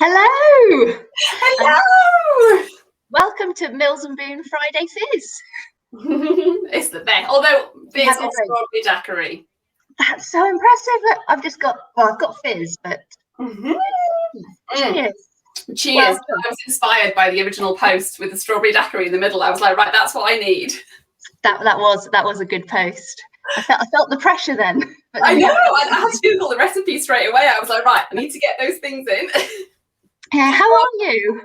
Hello! Hello! Welcome to Mills Boon Friday Fizz. It's the best. Although fizz or strawberry daiquiri. That's so impressive. Look, I've got fizz, but cheers. Cheers. I was inspired by the original post with the strawberry daiquiri in the middle. I was like, right, that's what I need. That was a good post. I felt the pressure then. I know. I had to Google the recipe straight away. I was like, right, I need to get those things in. Yeah, how are you?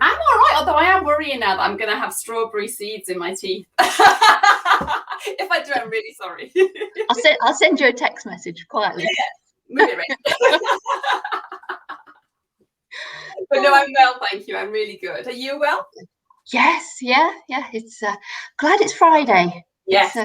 I'm all right, although I am worrying now that I'm going to have strawberry seeds in my teeth. If I do, I'm really sorry. I'll send you a text message quietly. Yeah. Move it right. But no, I'm well, thank you. I'm really good. Are you well? Yes, yeah. It's glad it's Friday. Yes.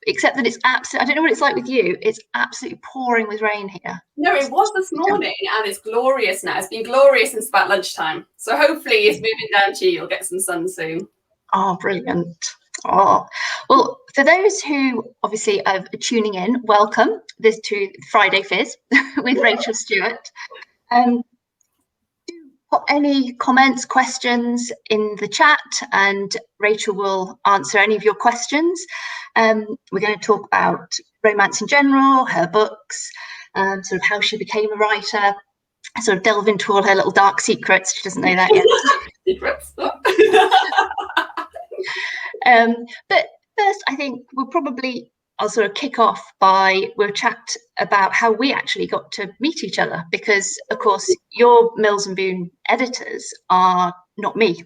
Except that it's absolutely, I don't know what it's like with you, it's absolutely pouring with rain here. No, it was this morning and it's glorious now. It's been glorious since about lunchtime. So hopefully it's moving down to you. You'll get some sun soon. Oh, brilliant. Oh, well, for those who obviously are tuning in, welcome this to Friday Fizz with Rachael Stewart. Do put any comments, questions in the chat and Rachael will answer any of your questions. We're going to talk about romance in general, her books, sort of how she became a writer, sort of delve into all her little dark secrets. She doesn't know that yet. Secrets. But first, I think I'll sort of kick off we'll chat about how we actually got to meet each other, because of course your Mills Boon editors are not me.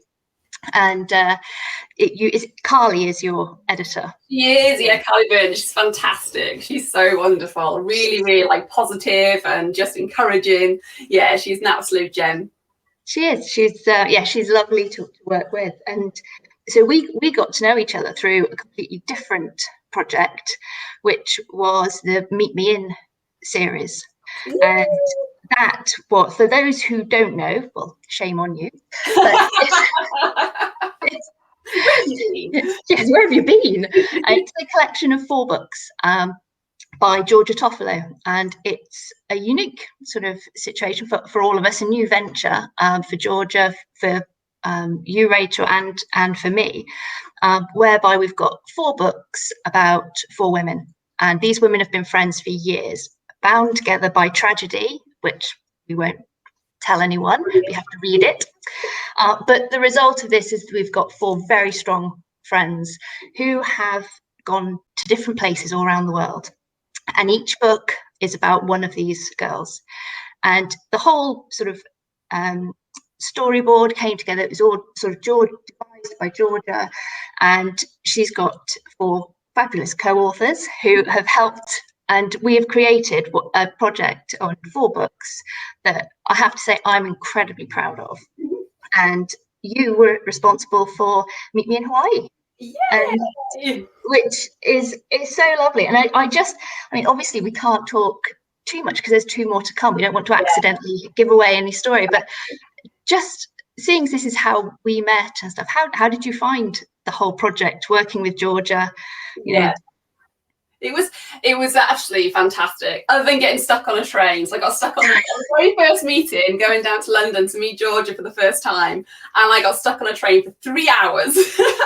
And Carly is your editor. She is, yeah, Carly Byrne. She's fantastic. She's so wonderful. Really, really like positive and just encouraging. Yeah, she's an absolute gem. She is. She's lovely to work with. And so we got to know each other through a completely different project, which was the Meet Me In series. Woo! And that, for those who don't know, well, shame on you. But yes, where have you been? It's a collection of 4 books by Georgia Toffolo, and it's a unique sort of situation for all of us, a new venture for Georgia, for you, Rachael, and for me, whereby we've got 4 books about 4 women, and these women have been friends for years, bound together by tragedy, which we won't tell anyone, we have to read it. But the result of this is we've got 4 very strong friends who have gone to different places all around the world. And each book is about one of these girls. And the whole sort of storyboard came together. It was all sort of devised by Georgia. And she's got 4 fabulous co-authors who have helped. And we have created a project on 4 books that I have to say I'm incredibly proud of. And you were responsible for Meet Me in Hawaii. Yeah. Which is so lovely. And I mean, obviously we can't talk too much because there's 2 more to come. We don't want to accidentally give away any story, but just seeing this is how we met and stuff. How did you find the whole project working with Georgia? You know, It was actually fantastic, other than getting stuck on a train. So I got stuck on the very first meeting, going down to London to meet Georgia for the first time. And I got stuck on a train for 3 hours.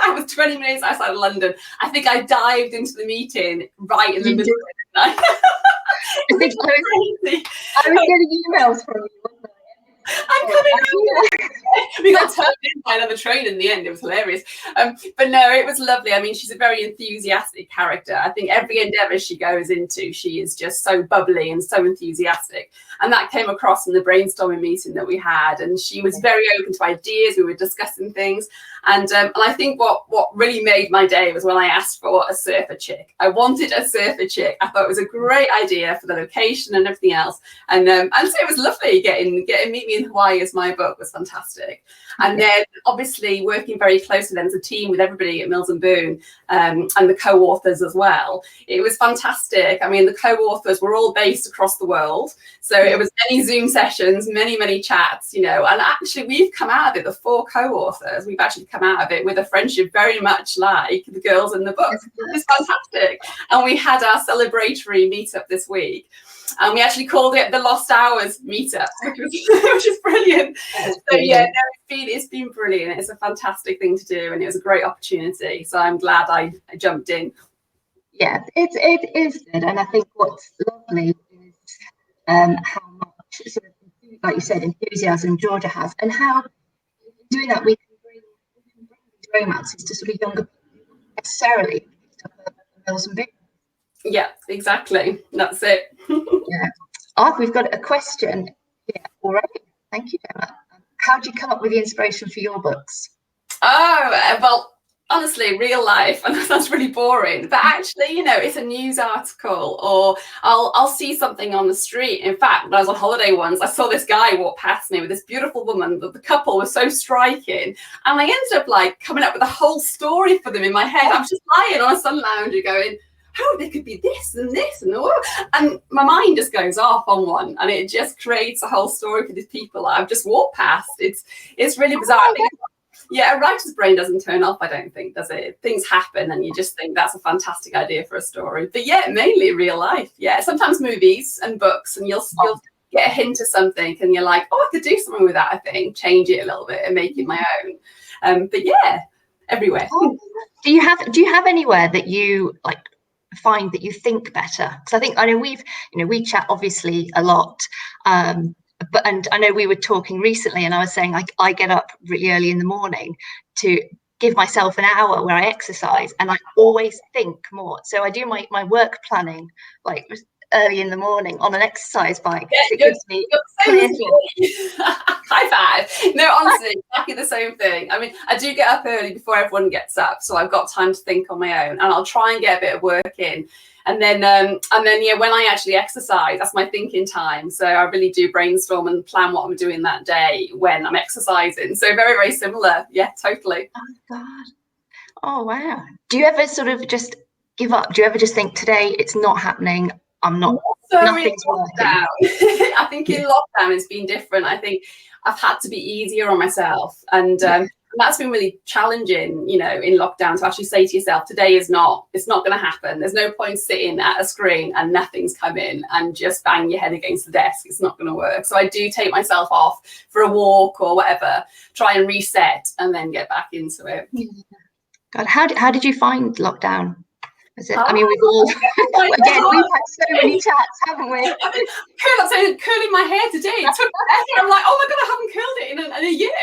I was 20 minutes outside of London. I think I dived into the meeting right in the middle of it. I was getting emails from you. I'm coming out. We got turned in by another train in the end. It was hilarious. But no, it was lovely. I mean, she's a very enthusiastic character. I think every endeavour she goes into, she is just so bubbly and so enthusiastic. And that came across in the brainstorming meeting that we had. And she was very open to ideas. We were discussing things. And I think what really made my day was when I asked for a surfer chick. I wanted a surfer chick. I thought it was a great idea for the location and everything else. And so it was lovely getting Meet Me in Hawaii as my book was fantastic. And then obviously working very closely then as a team with everybody at Mills Boon and the co-authors as well. It was fantastic. I mean, the co-authors were all based across the world. So it was many Zoom sessions, many chats, and actually we've come out of it, the 4 co-authors, we've actually come out of it with a friendship very much like the girls in the book. It was fantastic. And we had our celebratory meetup this week. and we actually called it the Lost Hours Meetup, which is brilliant. So yeah, no, it's been brilliant. It's a fantastic thing to do, and it was a great opportunity. So I'm glad I jumped in. Yeah, it is good, and I think what's lovely is how much, sort of, like you said, enthusiasm Georgia has, and how doing that we can bring these romances to sort of younger people necessarily. Mills Boon. Yeah, exactly. That's it. Yeah. We've got a question here already. Thank you, Emma. How do you come up with the inspiration for your books? Oh, well, honestly, real life, and that sounds really boring, but actually, you know, it's a news article, or I'll see something on the street. In fact, when I was on holiday once, I saw this guy walk past me with this beautiful woman. The couple was so striking, and I ended up like coming up with a whole story for them in my head. I was just lying on a sun lounger going, oh, they could be this and this and all, and my mind just goes off on one, and it just creates a whole story for these people that I've just walked past. It's really bizarre. Yeah, a writer's brain doesn't turn off, I don't think, does it? Things happen and you just think that's a fantastic idea for a story. But yeah, mainly real life. Yeah, sometimes movies and books, and you'll get a hint of something and you're like, oh, I could do something with that, I think, change it a little bit and make it my own. But yeah, everywhere. Do you have anywhere that you like find that you think better? Because I know we chat obviously a lot, but and I know we were talking recently, and I was saying I get up really early in the morning to give myself an hour where I exercise, and I always think more. So I do my work planning like early in the morning on an exercise bike. Yeah, it gives me clear high five. No, honestly, exactly the same thing. I mean, I do get up early before everyone gets up, so I've got time to think on my own, and I'll try and get a bit of work in. And then yeah, when I actually exercise, that's my thinking time. So I really do brainstorm and plan what I'm doing that day when I'm exercising. So very, very similar. Yeah, totally. Oh God. Oh wow. Do you ever sort of just give up? Do you ever just think today it's not happening? I'm not. Nothing's working. I think in lockdown it's been different. I think I've had to be easier on myself, and that's been really challenging, you know, in lockdown, to actually say to yourself, today it's not going to happen. There's no point sitting at a screen and nothing's coming and just bang your head against the desk. It's not going to work. So I do take myself off for a walk or whatever, try and reset, and then get back into it. God, how did you find lockdown? Is it? I mean, we've all again we've had so many chats, haven't we? I'm saying curling my hair today. It took I'm like, oh my God, I haven't curled it in a year.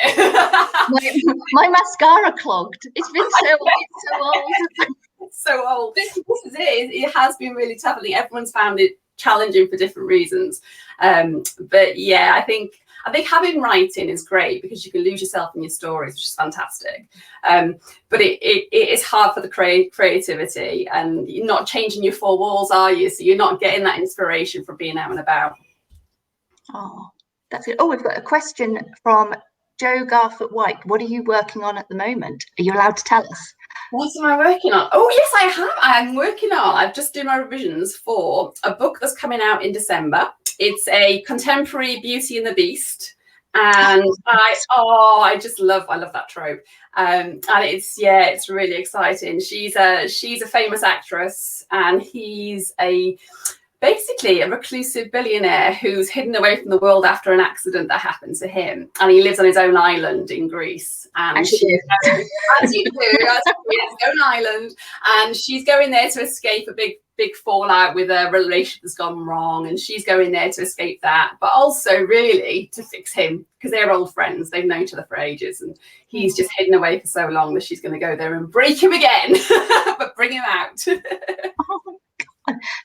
my mascara clogged. It's been so old. It's so old. This is it. It has been really tough. I think everyone's found it challenging for different reasons. But yeah, I think having writing is great because you can lose yourself in your stories, which is fantastic. But it is hard for the creativity, and you're not changing your four walls, are you? So you're not getting that inspiration from being out and about. Oh, that's good. Oh, we've got a question from Joe Garfoot White. What are you working on at the moment? Are you allowed to tell us? What am I working on? Oh, yes, I have. I'm working on, I've just done my revisions for a book that's coming out in December. It's a contemporary Beauty and the Beast. And I love that trope. And it's really exciting. She's a famous actress, and he's basically a reclusive billionaire who's hidden away from the world after an accident that happened to him, and he lives on his own island in Greece. And she's own island, and she's going there to escape a big fallout with a relationship that's gone wrong, and she's going there to escape that, but also really to fix him, because they're old friends. They've known each other for ages, and he's just hidden away for so long that she's going to go there and break him again, but bring him out.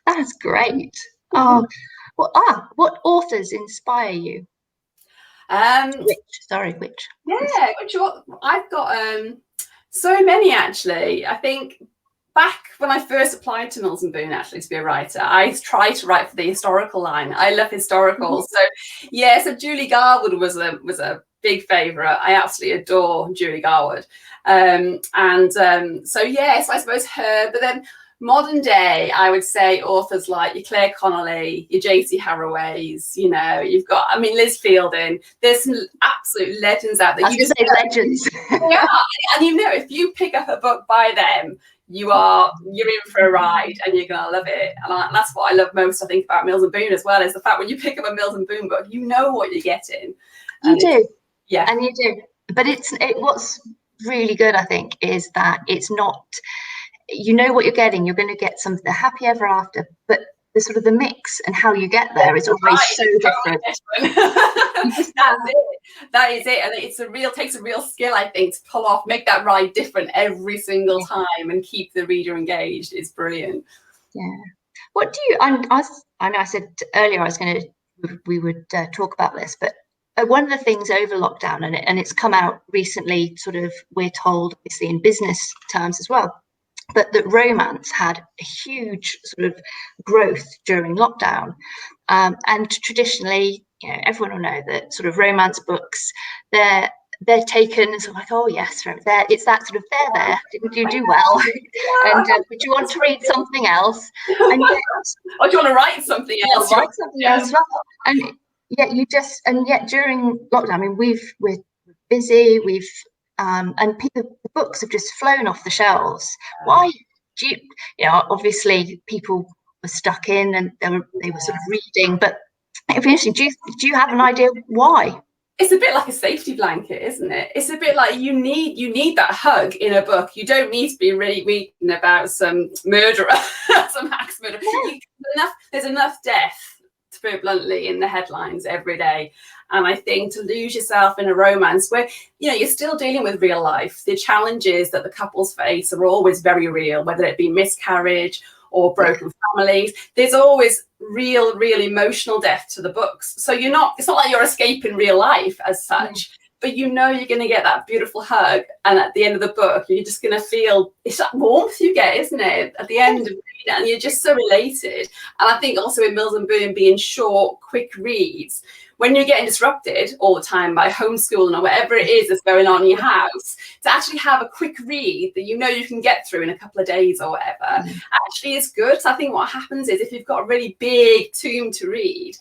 That's great. Oh, well, what authors inspire you? Which? Yeah, I've got so many, actually. I think back when I first applied to Mills Boon, actually, to be a writer, I tried to write for the historical line. I love historicals. So Julie Garwood was a big favourite. I absolutely adore Julie Garwood. So yes, I suppose her, but then modern day, I would say authors like your Claire Connolly, your J.C. Harroways, you know, you've got, I mean, Liz Fielding. There's some absolute legends out there. I was going to say legends. Yeah, and you know, if you pick up a book by them, you're in for a ride and you're gonna love it. And that's what I love most, I think, about Mills and Boon as well, is the fact when you pick up a Mills and Boon book, you know what you're getting. You do. Yeah. And you do. But what's really good, I think, is that it's not, you know what you're getting. You're going to get something, the happy ever after, but the sort of the mix and how you get there is always so different. That is it. And takes a real skill, I think, to pull off, make that ride different every single time and keep the reader engaged. It's brilliant. Yeah. What do you, I know I said earlier we would talk about this, but one of the things over lockdown, and it's come out recently, sort of, we're told, obviously in business terms as well, but that romance had a huge sort of growth during lockdown. And traditionally, you know, everyone will know that sort of romance books, they're taken as like, oh yes, it's that sort of there, you do well, and but you want to read something else, and yet, or do you want to write something else? Write something else as well. And yet during lockdown, I mean, we're busy, and the books have just flown off the shelves. Why do you know, obviously people were stuck in and they were sort of reading, but it'd be interesting, do you have an idea why? It's a bit like a safety blanket, isn't it? It's a bit like you need that hug in a book. You don't need to be really reading about some murderer, some axe murderer. There's enough death, to put it bluntly, in the headlines every day. And I think to lose yourself in a romance where, you know, you're still dealing with real life, the challenges that the couples face are always very real, whether it be miscarriage or broken families. There's always real emotional depth to the books. So it's not like you're escaping real life as such, but you know you're going to get that beautiful hug. And at the end of the book, you're just going to feel, it's that warmth you get, isn't it? At the end of it, and you're just so elated. And I think also in Mills and Boon being short, quick reads, when you're getting disrupted all the time by homeschooling or whatever it is that's going on in your house, to actually have a quick read that you know you can get through in a couple of days or whatever, actually is good. So I think what happens is if you've got a really big tome to read,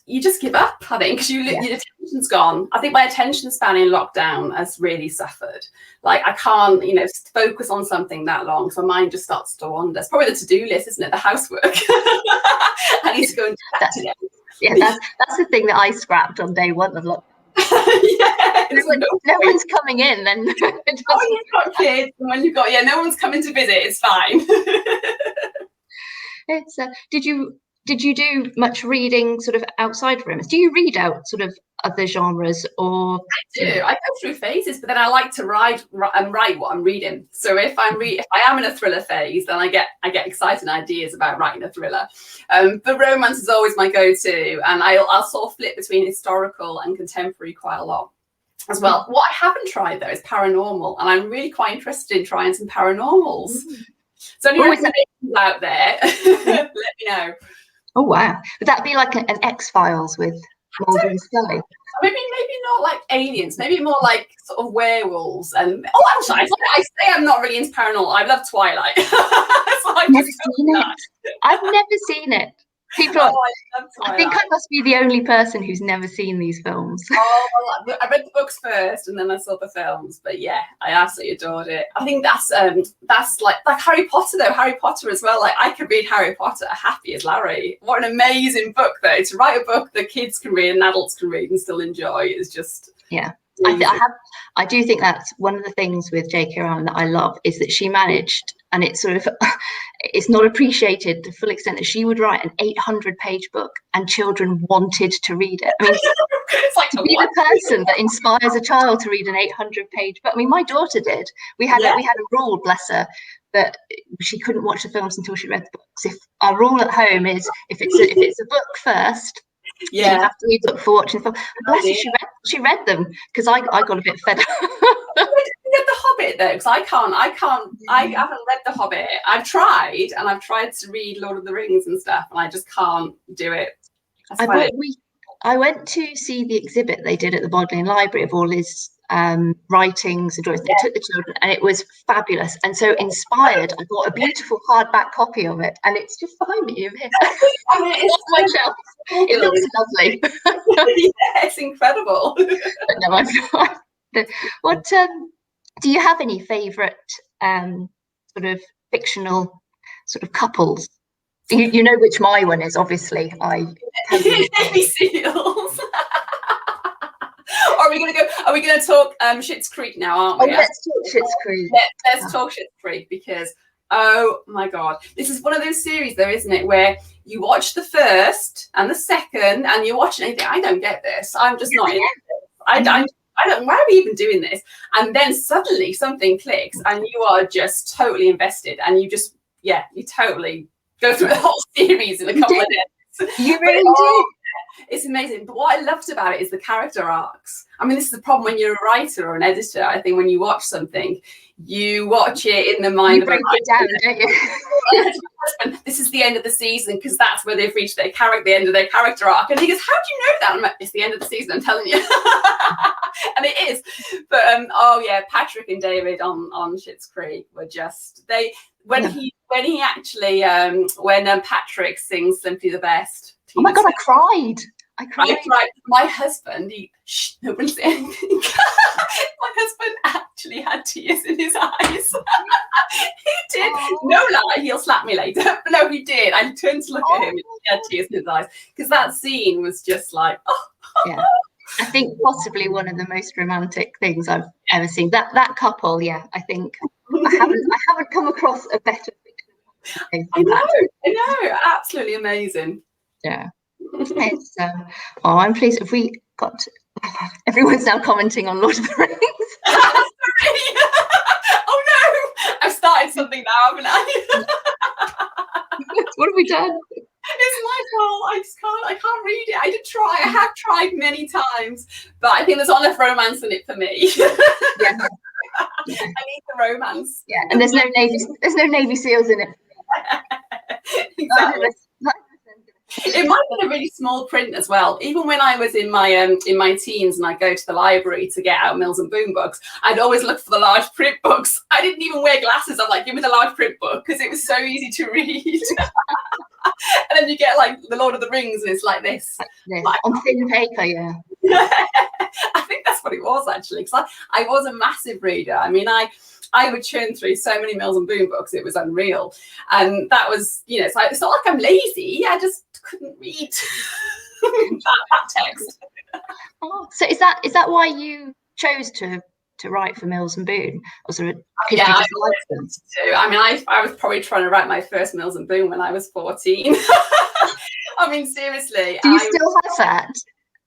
you just give up, I think, because your attention's gone. I think my attention span in lockdown has really suffered. Like I can't, you know, focus on something that long, so my mind just starts to wander. It's probably the to-do list, isn't it? The housework. I need to go and do that today. Yeah, that's the thing that I scrapped on day one of lockdown. No one's coming in, then when you've got kids and when you've got no one's coming to visit, it's fine. It's did you do much reading sort of outside of romance? Do you read out sort of other genres? Or I do. I go through phases, but then I like to write what I'm reading. So if I am in a thriller phase, then I get exciting ideas about writing a thriller. But romance is always my go-to, and I'll sort of flip between historical and contemporary quite a lot as well. What I haven't tried though is paranormal, and I'm really quite interested in trying some paranormals. So any recommendations out there, let me know. Oh wow, would that be like an X-Files with Mulder and Scully? Maybe not like aliens, maybe more like sort of werewolves. And actually, I say I'm not really into paranormal. I love Twilight. So I've never seen it. I've never seen it. People, I think I must be the only person who's never seen these films. Well, I read the books first and then I saw the films, but yeah, I absolutely adored it. I think that's like Harry Potter though. Harry Potter as well. Like I could read Harry Potter happy as Larry. What an amazing book though. To write a book that kids can read and adults can read and still enjoy is just I do think that's one of the things with J.K. Rowling that I love, is that she managed, and it's sort of it's not appreciated to the full extent, that she would write an 800-page book and children wanted to read it. I mean, it's like to be the person that inspires a child to read an 800-page book. I mean, my daughter did. We had a rule, bless her, that she couldn't watch the films until she read the books. If our rule at home is if it's a book first, you have to read the book for watching the film. Bless her, she read them, because I got a bit fed up. Read The Hobbit though, because I haven't read The Hobbit. I've tried to read Lord of the Rings and stuff, and I just can't do it. I went to see the exhibit they did at the Bodleian Library of all his writings and drawings. They took the children, and it was fabulous. And so inspired, I bought a beautiful hardback copy of it, and it's just behind me over here. It looks lovely. It's incredible. But no, I've not. What do you have any favourite sort of fictional sort of couples. You know which my one is, obviously. Navy SEALs. Are we going to talk Schitt's Creek now, aren't we? Oh, let's talk Schitt's Creek. Let's talk Schitt's Creek, because oh my God, this is one of those series though, isn't it, where you watch the first and the second and you watch it and you think, I don't get this. I'm just not in this. I don't, why are we even doing this? And then suddenly something clicks and you are just totally invested, and you just, you totally go through the whole series in a couple of days. You really did. It's amazing. But what I loved about it is the character arcs. I mean, this is the problem when you're a writer or an editor. I think when you watch something, you watch it in the mind of a break it down, don't you? This is the end of the season because that's where they've reached their character, the end of their character arc. And he goes, "How do you know that?" I'm like, "It's the end of the season, I'm telling you." And it is. But Patrick and David on Schitt's Creek were just when Patrick sings "Simply the Best." Oh my God, I cried. My husband, no one said anything. My husband actually had tears in his eyes. He did. Oh. No lie, he'll slap me later. But no, he did. I turned to look at him and he had tears in his eyes, because that scene was just like, Yeah. I think possibly one of the most romantic things I've ever seen. That couple, I think I haven't come across a better fiction. I know, absolutely amazing. Yeah. It's, I'm pleased if we got everyone's now commenting on Lord of the Rings. Oh no, I've started something now, haven't I? What have we done? It's my fault. I can't read it. I did try. I have tried many times, but I think there's not enough romance in it for me. Yeah. I need the romance. Yeah, and there's no Navy SEALs in it. Exactly. It might be a really small print as well. Even when I was in my teens and I'd go to the library to get out Mills Boon books, I'd always look for the large print books. I didn't even wear glasses. I'm like, give me the large print book, because it was so easy to read. And then you get like the Lord of the Rings and it's like this. Like, on thin paper, yeah. I think that's what it was actually, because I was a massive reader. I mean, I would churn through so many Mills Boon books, it was unreal. And that was, it's not like I'm lazy, I just couldn't read that text. Oh, so is that why you chose to write for Mills Boon? Or sort of, yeah, I mean, I was probably trying to write my first Mills Boon when I was 14. I mean, seriously. Do you still have that?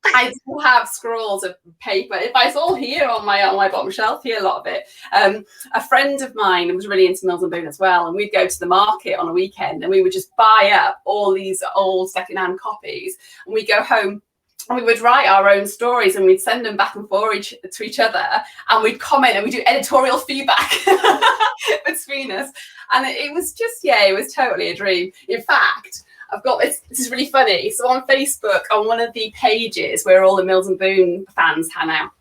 I still have scrolls of paper. It's all here on my bottom shelf here, a lot of it. A friend of mine was really into Mills Boon as well, and we'd go to the market on a weekend and we would just buy up all these old secondhand copies, and we'd go home and we would write our own stories and we'd send them back and forth to each other, and we'd comment and we'd do editorial feedback between us. And it was just, it was totally a dream. In fact, I've got this is really funny. So on Facebook, on one of the pages where all the Mills Boon fans hang out,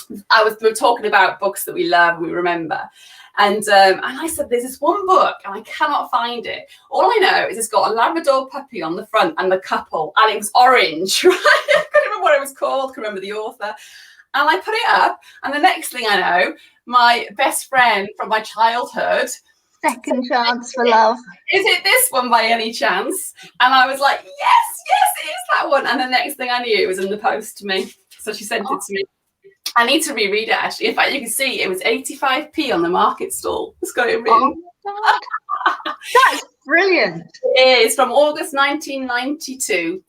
we were talking about books that we love, we remember. And I said, there's this one book and I cannot find it. All I know is it's got a Labrador puppy on the front and the couple, and it was orange, right? I couldn't remember what it was called, couldn't remember the author. And I put it up, and the next thing I know, my best friend from my childhood, Second Chance for Love. Is it this one by any chance? And I was like, yes, it is that one. And the next thing I knew, it was in the post to me. So she sent it to me. I need to reread it, actually. In fact, you can see it was 85p on the market stall. It's got it written. Oh, that's brilliant. It is from August 1992.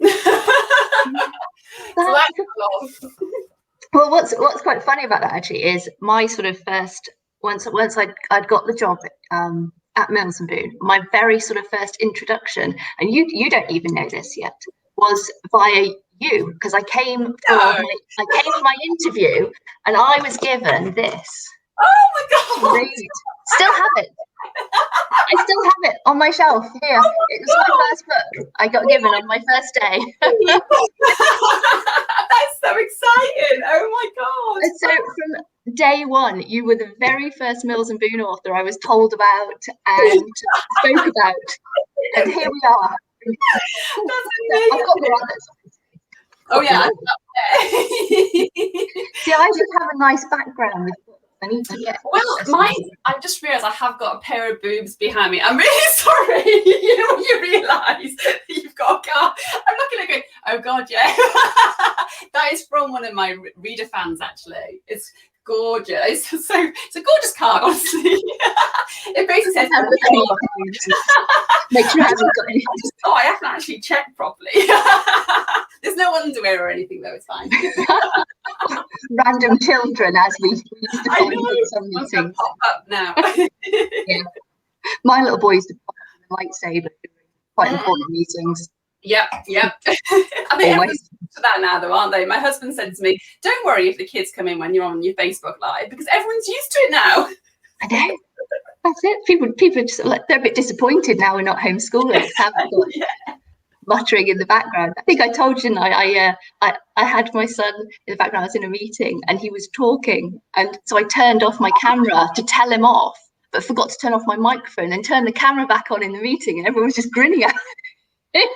Well, what's quite funny about that actually is my sort of first, once I'd got the job at Mills Boon, my very sort of first introduction, and you don't even know this yet, was via you, because I came for my interview and I was given this. Oh my God! Still have it. I still have it on my shelf here. It was my first book I got given on my first day. That's so exciting! Oh my God! And so from day one, you were the very first Mills Boon author I was told about and spoke about, and here we are. That's amazing. I've got the others. Oh yeah. See, I just have a nice background with books. I need to get. Well, mine. I just realised I have got a pair of boobs behind me. I'm really sorry. You know when you realise you've got a car. I'm looking at it going, oh God, yeah. That is from one of my reader fans. Actually, it's gorgeous. It's a gorgeous card, honestly. It basically says, make sure I haven't got any. I haven't actually checked properly. There's no underwear or anything though, it's fine. Random children, as we used to call them in some meetings. Pop up now. Yeah. My little boy used to pop up with a lightsaber during quite important meetings. Yep. I think everyone's to that now though, aren't they? My husband said to me, don't worry if the kids come in when you're on your Facebook Live, because everyone's used to it now. I know. That's it. People are just they're a bit disappointed now we're not homeschooling. Muttering in the background. I think I told you, I had my son in the background. I was in a meeting and he was talking, and so I turned off my camera to tell him off, but forgot to turn off my microphone and turn the camera back on in the meeting, and everyone was just grinning at me.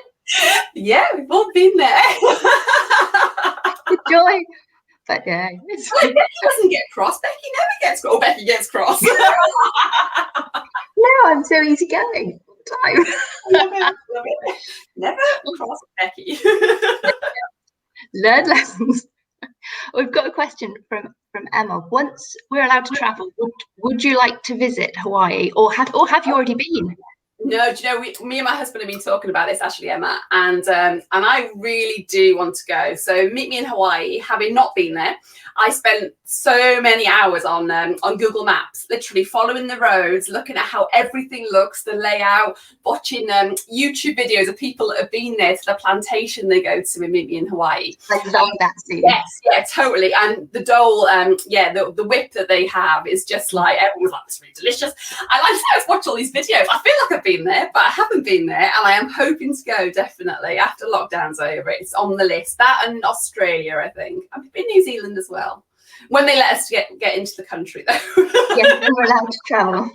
Yeah, we've all been there. The joy. But yeah. Becky doesn't get cross. Becky never gets cross. Oh, Becky gets cross. No, I'm so easygoing all the time. Never cross Becky. Learn lessons. We've got a question from Emma. Once we're allowed to travel, would you like to visit Hawaii, or have you already been? No, do you know, me and my husband have been talking about this, actually, Emma, and I really do want to go. So meet me in Hawaii. Having not been there, I spent so many hours on Google Maps, literally following the roads, looking at how everything looks, the layout, watching YouTube videos of people that have been there to the plantation they go to and meet me in Hawaii. I love that scene. Yes, yeah, totally. And the dole, the whip that they have is just like, everyone's like, it's really delicious. I like to watch all these videos. I feel like I've been there, but I haven't been there, and I am hoping to go definitely after lockdown's over. It's on the list. That and Australia, I think. I've been New Zealand as well. When they let us get into the country, though. Yeah, when we're allowed to travel.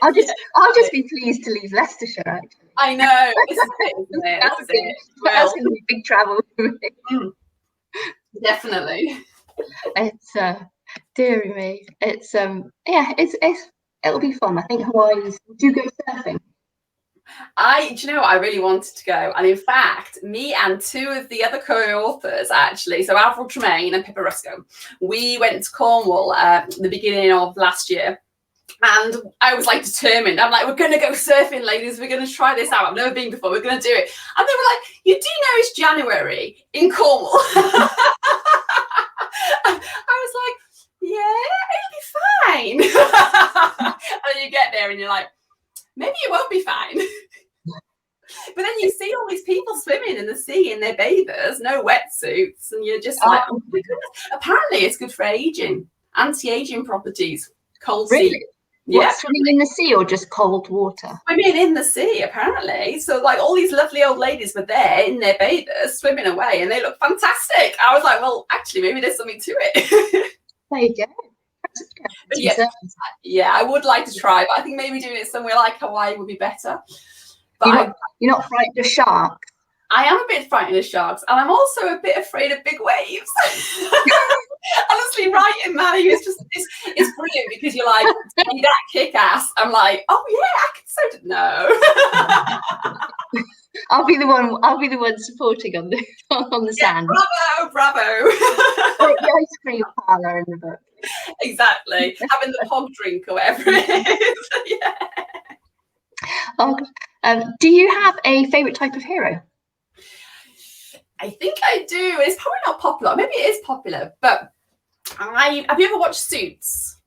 I'll just be pleased to leave Leicestershire. Actually, I know. This is it, isn't it? That's going to be big travel for me. Definitely. It's dearie me. It's it'll be fun. I think Hawaii's. Would you go surfing? Do you know what? I really wanted to go, and in fact, me and two of the other co-authors, actually, so Avril Tremaine and Pippa Rusco, we went to Cornwall at the beginning of last year, and I was like determined. I'm like, we're going to go surfing, ladies. We're going to try this out. I've never been before. We're going to do it. And they were like, you do know it's January in Cornwall. I was like, yeah, it'll be fine. And then you get there and you're like, maybe it won't be fine. But then you see all these people swimming in the sea in their bathers, no wetsuits, and you're just like, oh my goodness. Apparently it's good for aging, anti-aging properties, cold really? sea. What, Yeah. swimming in the sea or just cold water? I mean, in the sea, apparently. So, like, all these lovely old ladies were there in their bathers, swimming away, and they look fantastic. I was like, well, actually, maybe there's something to it. There you go. Yeah, I would like to try, but I think maybe doing it somewhere like Hawaii would be better. But you're not frightened of sharks? I am a bit frightened of sharks, and I'm also a bit afraid of big waves. Honestly, writing Maddie is it's brilliant, because you're like, hey, that kick ass. I'm like, oh yeah, I can so no. I'll be the one supporting on the sand. Bravo. Like the ice cream parlour in the book. Exactly. Having the hog drink or whatever it is. Yeah. Oh, do you have a favourite type of hero? I think I do. It's probably not popular. Maybe it is popular, but have you ever watched Suits?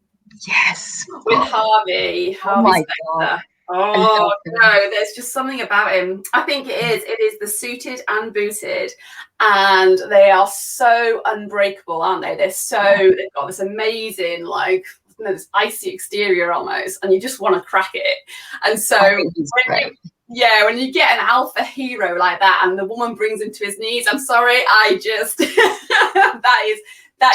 Yes. With Harvey. Oh my God. Oh no, there's just something about him. I think it is the suited and booted, and they are so unbreakable, aren't they? They've got this amazing, like, this icy exterior almost, and you just want to crack it. And so when you get an alpha hero like that and the woman brings him to his knees, I'm sorry, I just that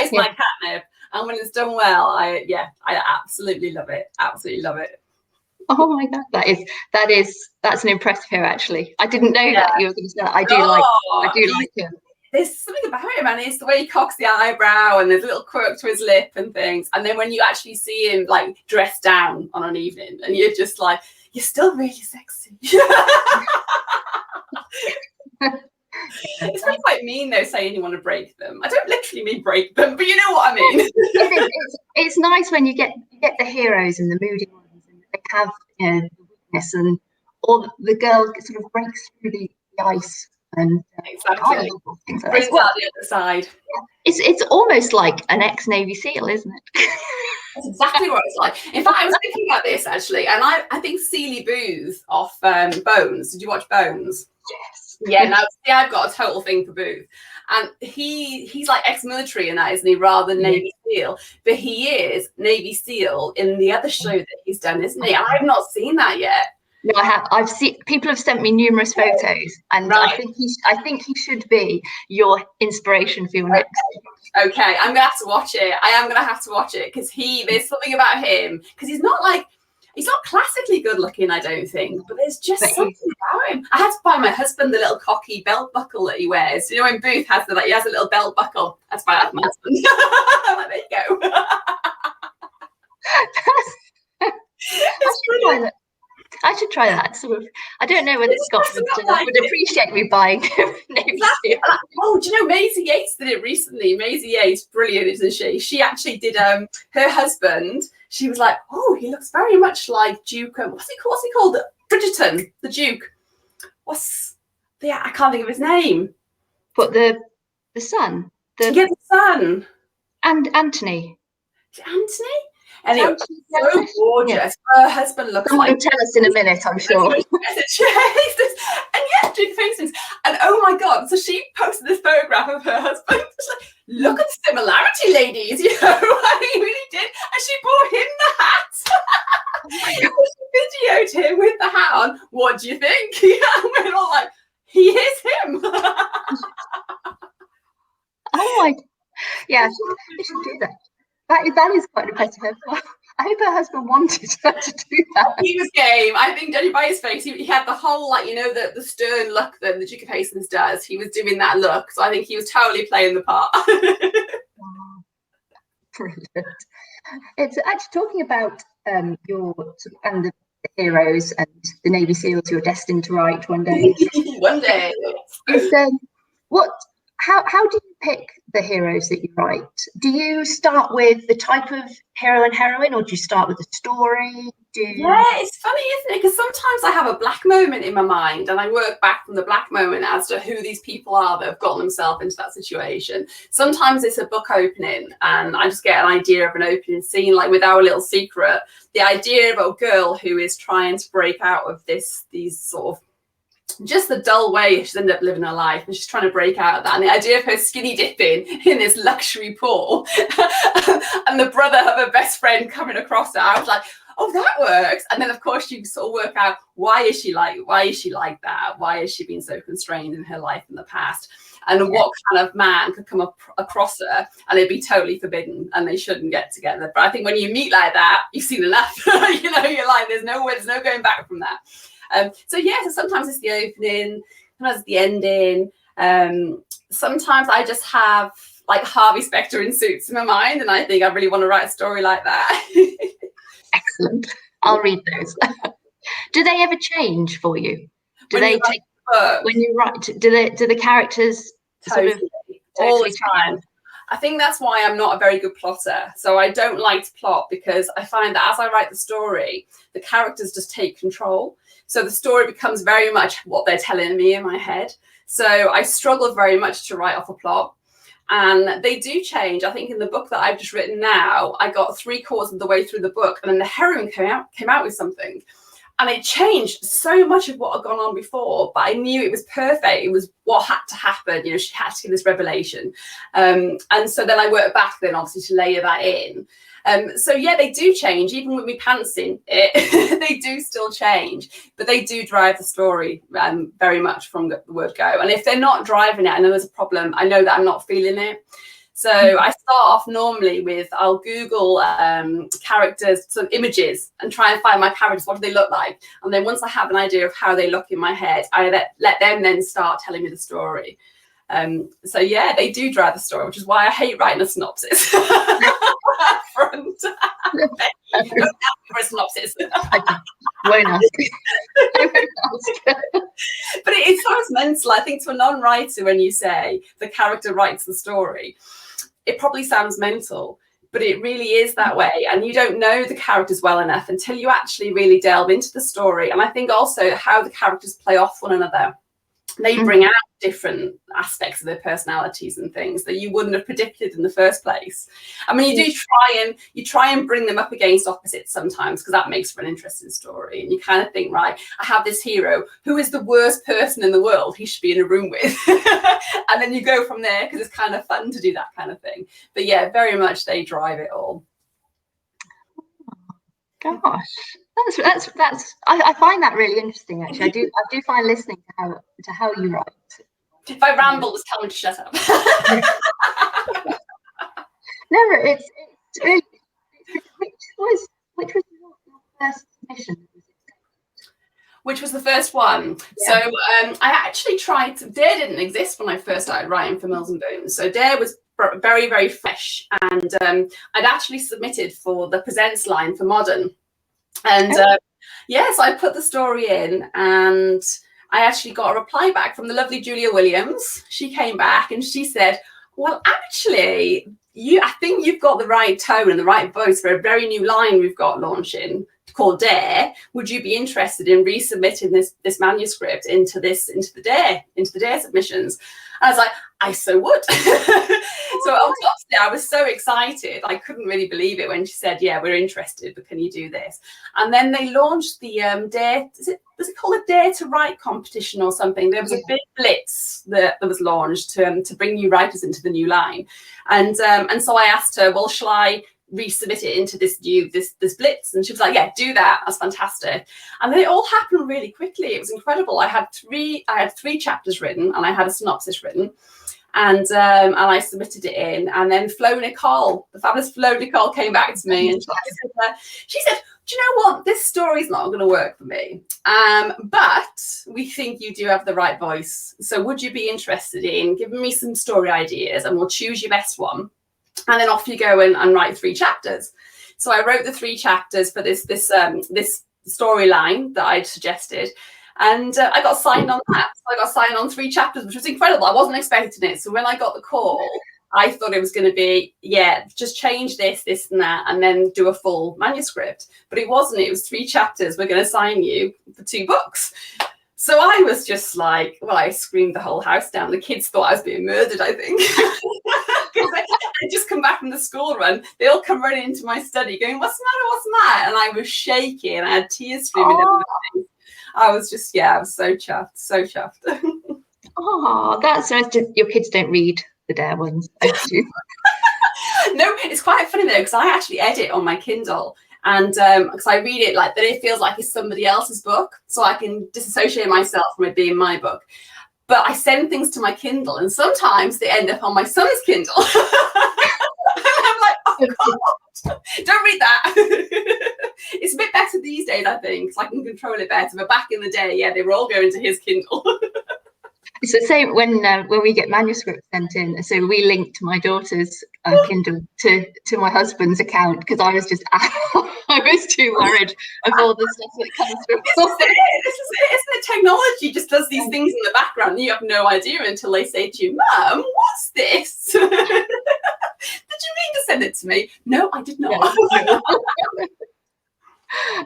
is my catnip. And when it's done well, I absolutely love it. Absolutely love it. Oh my God, that's an impressive hero. Actually, I didn't know that you were going to say that. I do like him. there's something about him, and it's the way he cocks the eyebrow, and there's a little quirk to his lip and things. And then when you actually see him like dressed down on an evening, and you're just like, you're still really sexy. It's really quite mean though, saying you want to break them. I don't literally mean break them, but you know what I mean. It's nice when you get the heroes and the moody ones, and they have, you know, the weakness, and or the girl sort of breaks through the ice and exactly brings out the other side. It's almost like an ex-Navy SEAL, isn't it? That's exactly what it's like. In fact, I was thinking about this actually, and I think Seeley Booth off Bones. Did you watch Bones? Yes. Yeah. Now, see, I've got a total thing for Booth, and he's like ex-military in that, isn't he? Rather than Navy SEAL, but he is Navy SEAL in the other show that he's done, isn't he? I've not seen that yet. No, I have. I've seen, people have sent me numerous photos, and right. I think he should be your inspiration for your next. Okay, I'm gonna have to watch it. I am gonna have to watch it because there's something about him, because he's not classically good looking, I don't think, but there's just something about him. I had to buy my husband the little cocky belt buckle that he wears. You know, when Booth has he has a little belt buckle. That's buy that for my husband. I'm like, there you go. I should try that. Sort of. I don't know whether Scott would appreciate me buying. Exactly. Oh, do you know Maisie Yates did it recently? Maisie Yates, brilliant, isn't she? She actually did. Her husband. She was like, oh, he looks very much like Duke. What's he called? Bridgerton, the Duke. I can't think of his name. But the son. The son. And Anthony. Anthony? Anyway, so gorgeous. Yeah. Her husband looks Someone will tell us in a minute, I'm sure. And Duke Hastings. And oh my God, so she posted this photograph of her husband. She's like, look at the similarity, ladies. You know, he really did. And she bought him the hat. She videoed him with the hat on. What do you think? And we're all like, he is him. Oh my, yeah, she should do that. That is quite impressive. I hope her husband wanted her to do that. He was game. I think, judging by his face, he had the whole, like, you know, the stern look that the Duke of Hastings does. He was doing that look. So I think he was totally playing the part. Brilliant. It's actually talking about your and the heroes and the Navy SEALs you're destined to write one day. One day. How do you pick the heroes that you write? Do you start with the type of hero and heroine, or do you start with the story? Yeah, it's funny, isn't it? Because sometimes I have a black moment in my mind, and I work back from the black moment as to who these people are that have gotten themselves into that situation. Sometimes it's a book opening, and I just get an idea of an opening scene, like with Our Little Secret, the idea of a girl who is trying to break out of these sort of just the dull way she's ended up living her life, and she's trying to break out of that, and the idea of her skinny dipping in this luxury pool and the brother of her best friend coming across her, I was like, oh, that works. And then of course you sort of work out, why is she like that? Why has she been so constrained in her life in the past? And what kind of man could come across her and it'd be totally forbidden and they shouldn't get together? But I think when you meet like that, you've seen enough. You know, you're like, there's no going back from that. So sometimes it's the opening, sometimes it's the ending. Sometimes I just have like Harvey Specter in Suits in my mind, and I think I really want to write a story like that. Excellent. I'll read those. Do they ever change for you? When you write? Do the characters totally all the time? I think that's why I'm not a very good plotter. So I don't like to plot, because I find that as I write the story, the characters just take control. So the story becomes very much what they're telling me in my head. So I struggle very much to write off a plot. And they do change. I think in the book that I've just written now, I got 3/4 of the way through the book, and then the heroine came out with something. And it changed so much of what had gone on before, but I knew it was perfect. It was what had to happen. You know, she had to give this revelation. And so then I worked back then, obviously, to layer that in. So yeah, they do change. Even with me pantsing it, they do still change, but they do drive the story very much from the word go. And if they're not driving it, I know there's a problem. I know that I'm not feeling it. So I start off normally with, I'll Google characters, some images, and try and find my characters. What do they look like? And then once I have an idea of how they look in my head, I let them then start telling me the story. So yeah, they do drive the story, which is why I hate writing a synopsis. Front. Becky, don't ask me for a synopsis. Won't ask. I won't ask. But it sounds mental. I think to a non-writer, when you say the character writes the story, it probably sounds mental, but it really is that way. And you don't know the characters well enough until you actually really delve into the story. And I think also how the characters play off one another. They bring out different aspects of their personalities and things that you wouldn't have predicted in the first place. I mean, you try and bring them up against opposites sometimes, because that makes for an interesting story. And you kind of think, right, I have this hero who is the worst person in the world he should be in a room with. And then you go from there, because it's kind of fun to do that kind of thing. But yeah, very much they drive it all. Gosh, that's I find that really interesting, actually. I do find listening to how you write. If I ramble, just tell me to shut up. No, it's really. Which was your first submission? Which was the first one? Yeah. So I actually tried. Dare didn't exist when I first started writing for Mills Boon. So Dare was very, very fresh, and I'd actually submitted for the Presents line for Modern, and so I put the story in, and I actually got a reply back from the lovely Julia Williams. She came back and she said, well, actually, I think you've got the right tone and the right voice for a very new line we've got launching called Dare. Would you be interested in resubmitting this manuscript into the Dare submissions? And I was like, I so would. So obviously I was so excited. I couldn't really believe it when she said, yeah, we're interested, but can you do this? And then they launched the Dare, was it called a Dare to Write competition or something? There was a big blitz that was launched to bring new writers into the new line. And so I asked her, well, shall I resubmit it into this blitz? And she was like, yeah, do that, that's fantastic. And then it all happened really quickly. It was incredible. I had three chapters written, and I had a synopsis written, and I submitted it in. And then Flo Nicole, the fabulous Flo Nicole, came back to me, and she said, do you know what, this story's not going to work for me, but we think you do have the right voice, so would you be interested in giving me some story ideas, and we'll choose your best one, and then off you go and write 3 chapters. So I wrote the 3 chapters for this storyline that I'd suggested, and I got signed on that. So I got signed on 3 chapters, which was incredible. I wasn't expecting it. So when I got the call, I thought it was going to be, yeah, just change this and that, and then do a full manuscript. But it wasn't. It was 3 chapters. We're going to sign you for 2 books. So I was just like, well, I screamed the whole house down. The kids thought I was being murdered, I think. I'd just come back from the school run. They all come running into my study going, what's the matter, what's the matter? And I was shaking. I had tears streaming down my face. I was just, I was so chuffed, so chuffed. Oh, that's nice. Your kids don't read the Dare ones, don't you? No, it's quite funny though, because I actually edit on my Kindle, and because I read it like that, it feels like it's somebody else's book, so I can disassociate myself from it being my book. But I send things to my Kindle, and sometimes they end up on my son's Kindle. And I'm like, oh God, don't read that. It's a bit better these days, I think, because I can control it better. But back in the day, yeah, they were all going to his Kindle. It's the same when we get manuscripts sent in. So we link to my daughter's Kindle to my husband's account, because I was just I was too worried of all the stuff that comes through. This is it, isn't it? Technology just does these things in the background, and you have no idea until they say to you, Mum, what's this? Did you mean to send it to me? No, I did not.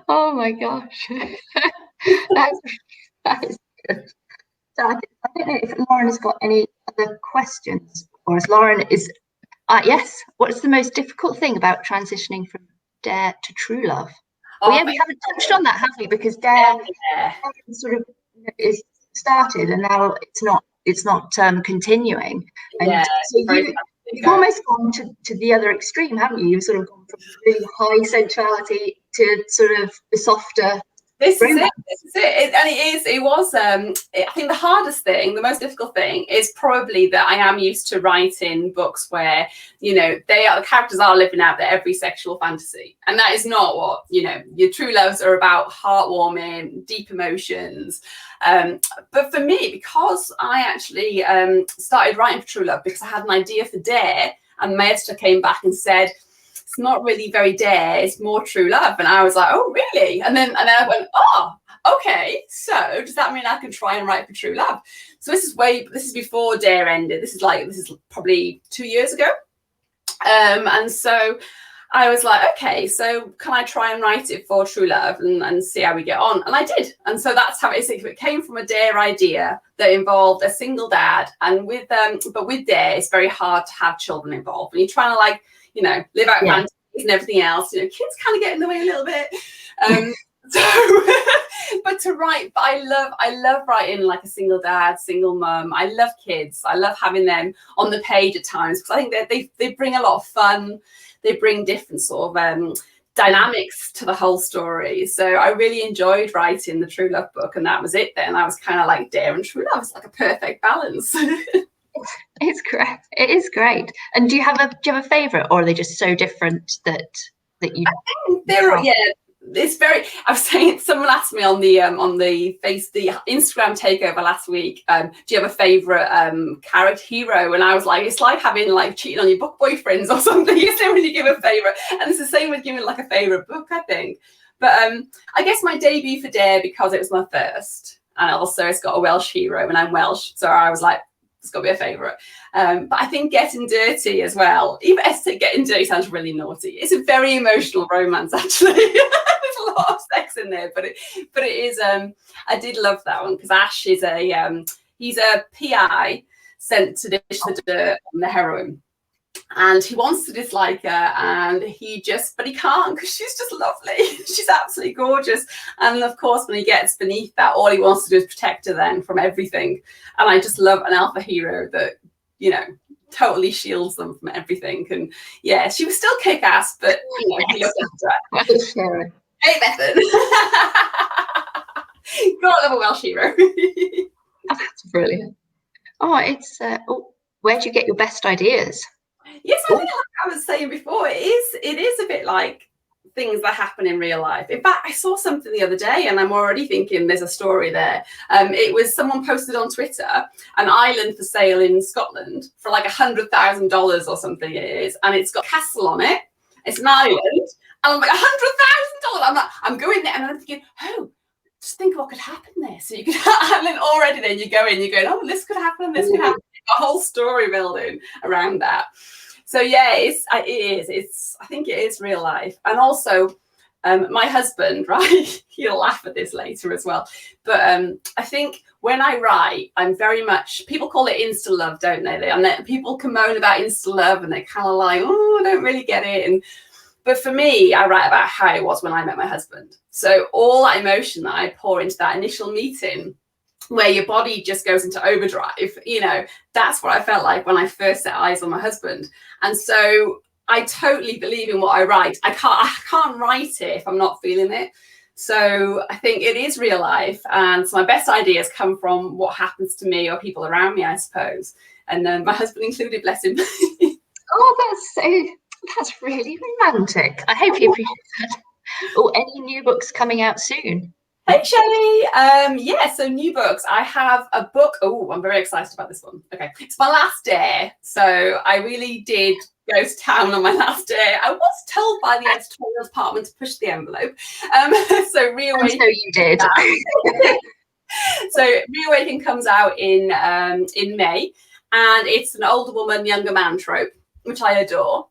Oh my gosh. That is good. So I don't know if Lauren has got any other questions, or as Lauren is, yes. What's the most difficult thing about transitioning from Dare to True Love? Oh, we haven't touched on that, have we? Because Dare sort of is started, and now it's not continuing. And so you've almost gone to the other extreme, haven't you? You've sort of gone from really high sensuality to sort of the softer This is it. This is it. And it was. I think the hardest thing, the most difficult thing, is probably that I am used to writing books where, you know, the characters are living out their every sexual fantasy, and that is not what, you know, your true loves are about. Heartwarming, deep emotions. But for me, because I actually started writing for True Love because I had an idea for Dare, and my editor came back and said, it's not really very Dare, it's more True Love. And I was like, oh, really? And then I went, oh, okay. So does that mean I can try and write for True Love? So this is before Dare ended. This is probably 2 years ago. And so I was like, okay, so can I try and write it for True Love and see how we get on? And I did. And so that's how it came from a Dare idea that involved a single dad. And but with Dare, it's very hard to have children involved. And you're trying to, like, you know, live out fantasies and everything else. You know, kids kind of get in the way a little bit. But I love writing like a single dad, single mum. I love kids. I love having them on the page at times because I think they bring a lot of fun. They bring different sort of dynamics to the whole story. So I really enjoyed writing the True Love book, and that was it then. I was kind of like, Dare and True Love is like a perfect balance. It's great. It is great. And do you have a favourite, or are they just so different that you? I think it's very. I was saying, someone asked me on the Instagram takeover last week, do you have a favourite character hero? And I was like, it's like having like cheating on your book boyfriends or something. You don't really give a favourite, and it's the same with giving like a favourite book, I think. But I guess my debut for Dare, because it was my first, and also it's got a Welsh hero, and I'm Welsh, so I was like, it's got to be a favourite. But I think Getting Dirty as well. Even Getting Dirty sounds really naughty. It's a very emotional romance, actually. There's a lot of sex in there, but it is. I did love that one because Ash is he's a PI sent to dish the dirt on the heroine, and he wants to dislike her, and but he can't because she's just lovely. She's absolutely gorgeous. And of course, when he gets beneath that, all he wants to do is protect her then from everything. And I just love an alpha hero that, you know, totally shields them from everything. And yeah, she was still kick-ass, but you know, he looked after her. Sure. Hey, Bethan. Gotta love a Welsh hero. That's brilliant. Oh, it's where do you get your best ideas? Yes, I think, like I was saying before, it is a bit like things that happen in real life. In fact, I saw something the other day, and I'm already thinking there's a story there. It was someone posted on Twitter an island for sale in Scotland for like $100,000 or something it is, and it's got a castle on it. It's an island, and I'm like, $100,000. I'm going there, and I'm thinking, oh, just think what could happen there. So you could, and then already then you go in, you're going, oh, this could happen, this could happen. A whole story building around that. So yeah, I think it is real life. And also my husband, right, he'll laugh at this later as well, but I think when I write, I'm very much, people call it insta love, don't they? And people can moan about insta love and they're kind of like, oh, I don't really get it. But for me, I write about how it was when I met my husband. So all that emotion that I pour into that initial meeting, where your body just goes into overdrive, you know, that's what I felt like when I first set eyes on my husband. And so I totally believe in what I write. I can't write it if I'm not feeling it. So I think it is real life. And so my best ideas come from what happens to me or people around me, I suppose. And then my husband included, bless him. Oh, that's really romantic. I hope you appreciate that. Oh, any new books coming out soon? Hey, Shelley. Yeah, so new books. I have a book. Oh, I'm very excited about this one. Okay, it's my last Dare. So I really did go to town on my last day. I was told by the editorial department to push the envelope. So Reawaken. So you did. So Reawaken comes out in May, and it's an older woman, younger man trope, which I adore.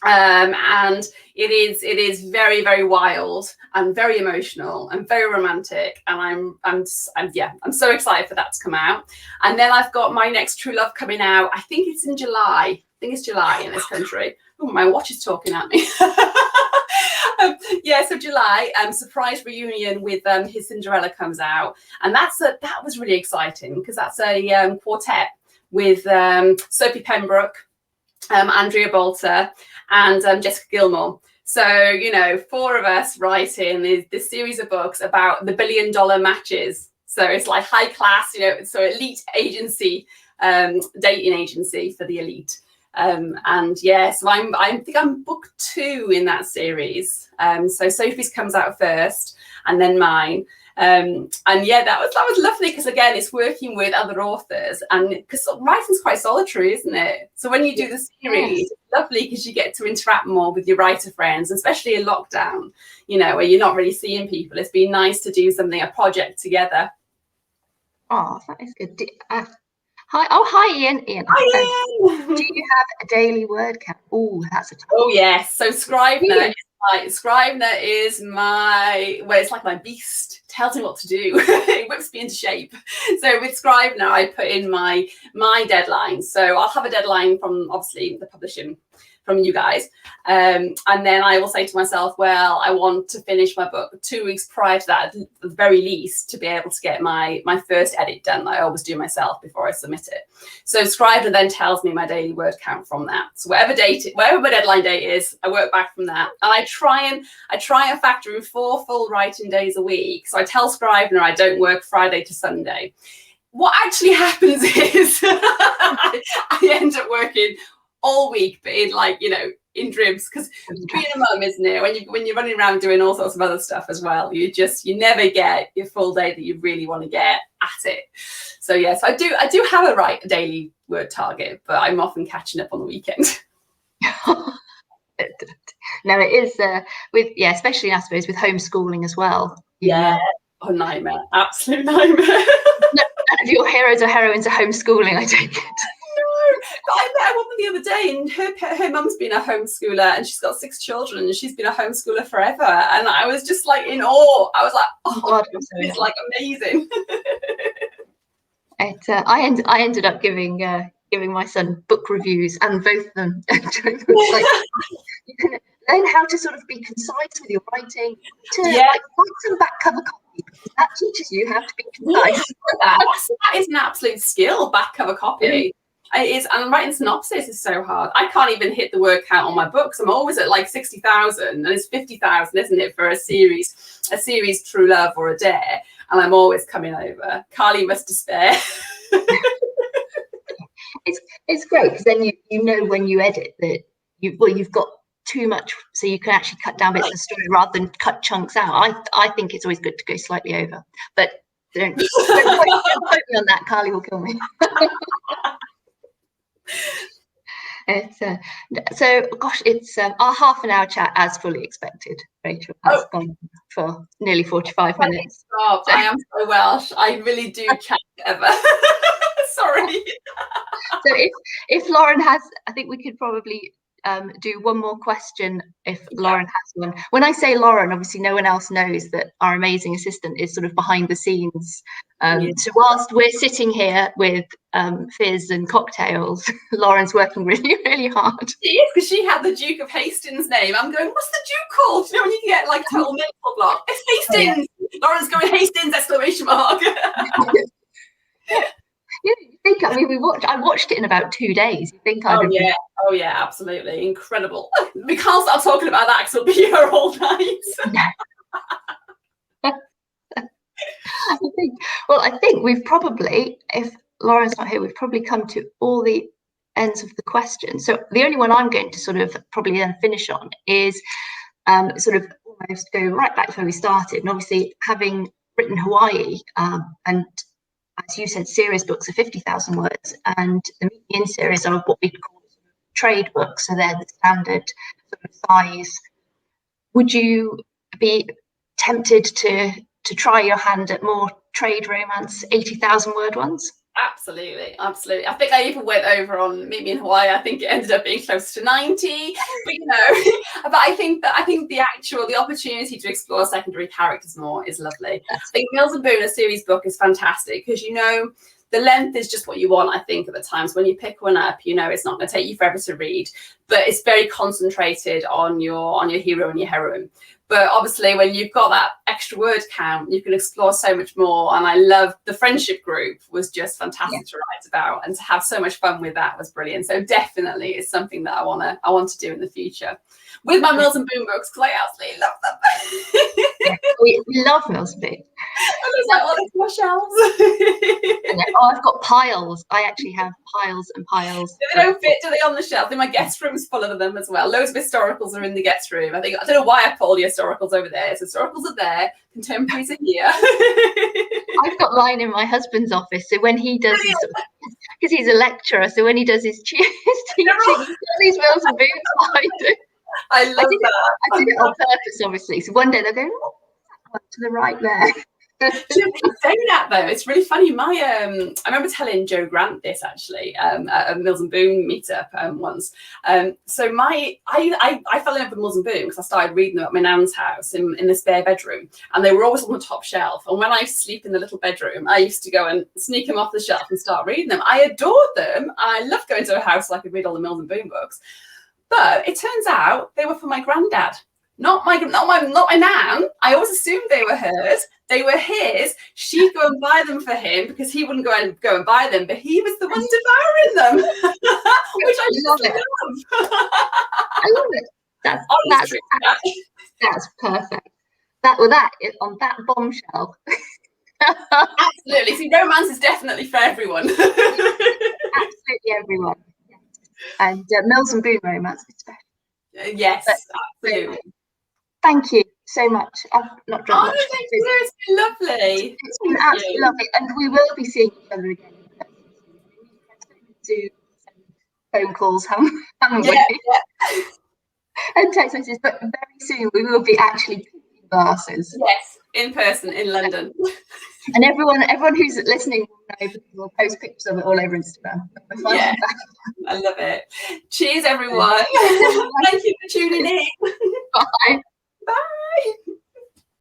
And it is very, very wild and very emotional and very romantic, and I'm so excited for that to come out. And then I've got my next True Love coming out. I think it's in July. I think it's July in this country. Oh, my watch is talking at me. So July, surprise reunion with his Cinderella comes out, and that was really exciting because that's a quartet with Sophie Pembroke, Andrea Bolter, and Jessica Gilmore, So, you know, 4 of us writing this series of books about the $1 billion matches. So it's like high class, you know, so elite agency, dating agency for the elite. And yeah, so I think I'm book 2 in that series. So Sophie's comes out first and then mine. And yeah, that was lovely, because again, it's working with other authors, and because writing's quite solitary, isn't it? So when you do the series, it's lovely because you get to interact more with your writer friends, especially in lockdown, you know, where you're not really seeing people. It's been nice to do a project together. Oh, that is good. Hi, Ian. Hi, Ian. Do you have a daily word count? Oh, that's a tough one. Oh yes. So Scribner is my, well, it's like my beast. Tells me what to do. It whips me into shape. So with Scribner, I put in my deadline. So I'll have a deadline from obviously the publishing from you guys, and then I will say to myself, well, I want to finish my book 2 weeks prior to that, at the very least, to be able to get my first edit done. I always do myself before I submit it. So Scribner then tells me my daily word count from that. So whatever my deadline date is, I work back from that, and I try and factor in 4 full writing days a week. So I tell Scribner I don't work Friday to Sunday. What actually happens is I end up working all week, but in, like, you know, in dribs, because being a mum, isn't it, when you're running around doing all sorts of other stuff as well, you never get your full day that you really want to get at it. So yes, I do have a daily word target, but I'm often catching up on the weekend. No, it is especially I suppose with homeschooling as well. Yeah, nightmare, absolute nightmare. None of your heroes or heroines are homeschooling, I take it. No, but I met a woman the other day, and her mum's been a homeschooler, and she's got 6 children, and she's been a homeschooler forever. And I was just like in awe. I was like, oh God, it's like amazing. I ended up giving my son book reviews, and both of them. Like, you can learn how to sort of be concise with your writing. Write some back cover copy, because that teaches you how to be concise. That is an absolute skill. Back cover copy. It is, and writing synopsis is so hard. I can't even hit the word count on my books. I'm always at like 60,000, and it's 50,000, isn't it, for a series True Love or a Dare, and I'm always coming over. Carly must despair. It's great, because then you know when you edit that you've got too much, so you can actually cut down bits of the story rather than cut chunks out. I think it's always good to go slightly over, but don't quote me on that. Carly will kill me. So gosh, it's our half an hour chat, as fully expected. Rachel has gone for nearly 45 minutes. Stop. I am so Welsh. I really do chat ever. Sorry. So if Lauren has, I think we could probably do one more question if Lauren has one. When I say Lauren, obviously no one else knows that our amazing assistant is sort of behind the scenes. So whilst we're sitting here with fizz and cocktails, Lauren's working really, really hard. She is, because she had the Duke of Hastings name. I'm going, what's the Duke called? You know, when you can get like total mental block. It's Hastings. Oh, yeah. Lauren's going, Hastings, exclamation mark. You think, I mean, I watched it in about 2 days. You think I'd Oh yeah, absolutely. Incredible. We can't start talking about that because we'll be here all night. I think we've probably, if Lauren's not here, we've probably come to all the ends of the questions. So the only one I'm going to sort of probably then finish on is sort of almost go right back to where we started. And obviously, having written Hawaii, and as you said, series books are 50,000 words, and the Meet Me In series are what we call trade books, so they're the standard sort of size. Would you be tempted to try your hand at more trade romance, 80,000 word ones? Absolutely. I think I even went over on Meet Me in Hawaii. I think it ended up being close to 90. But you know, but I think the opportunity to explore secondary characters more is lovely. I think Mills Boon, a series book, is fantastic, because you know the length is just what you want. I think at the times when you pick one up, you know it's not going to take you forever to read, but it's very concentrated on your hero and your heroine. But obviously, when you've got that extra word count, you can explore so much more. And I love the friendship group was just fantastic to write about, and to have so much fun with that was brilliant. So definitely it's something that I want to do in the future with my Mills and Boon books, because I absolutely love them. We love Mills Boon. There's like all these more shelves. I've got piles. I actually have piles and piles. They don't fit, do they, on the shelf? In my guest room's full of them as well. Loads of historicals are in the guest room. I don't know why I put all the historicals over there. So historicals are there, contemporaries are here. I've got mine in my husband's office. So when he does his, because he's a lecturer, so when he does his teaching, he's got these Mills and Boons behind him. I love that. I did it on purpose, obviously. So one day they'll go, oh, to the right there. Saying that though, it's really funny. I remember telling Joe Grant this actually at a Mills and Boon meetup once. So I fell in love with Mills and Boon because I started reading them at my nan's house in the spare bedroom, and they were always on the top shelf. And when I used to sleep in the little bedroom, I used to go and sneak them off the shelf and start reading them. I adored them. I loved going to a house so I could read all the Mills and Boon books. But it turns out they were for my granddad. Not my nan. I always assumed they were hers. They were his. She'd go and buy them for him because he wouldn't go and buy them, but he was the one devouring them, which I just love. I love it. That's perfect. On that bombshell. Absolutely. See, romance is definitely for everyone. Absolutely everyone. And Mills and Boon romance is special. Yes, absolutely. Thank you so much. I've not drunk much. Thank you. It's been lovely. It's been absolutely lovely, and we will be seeing each other again. Do phone calls, haven't we? Yeah. And text messages, but very soon we will be actually picking glasses. Yes, in person in London. And everyone who's listening will know, because we'll post pictures of it all over Instagram. Yeah, I love it. Cheers, everyone. Thank you for tuning in. Bye. Bye.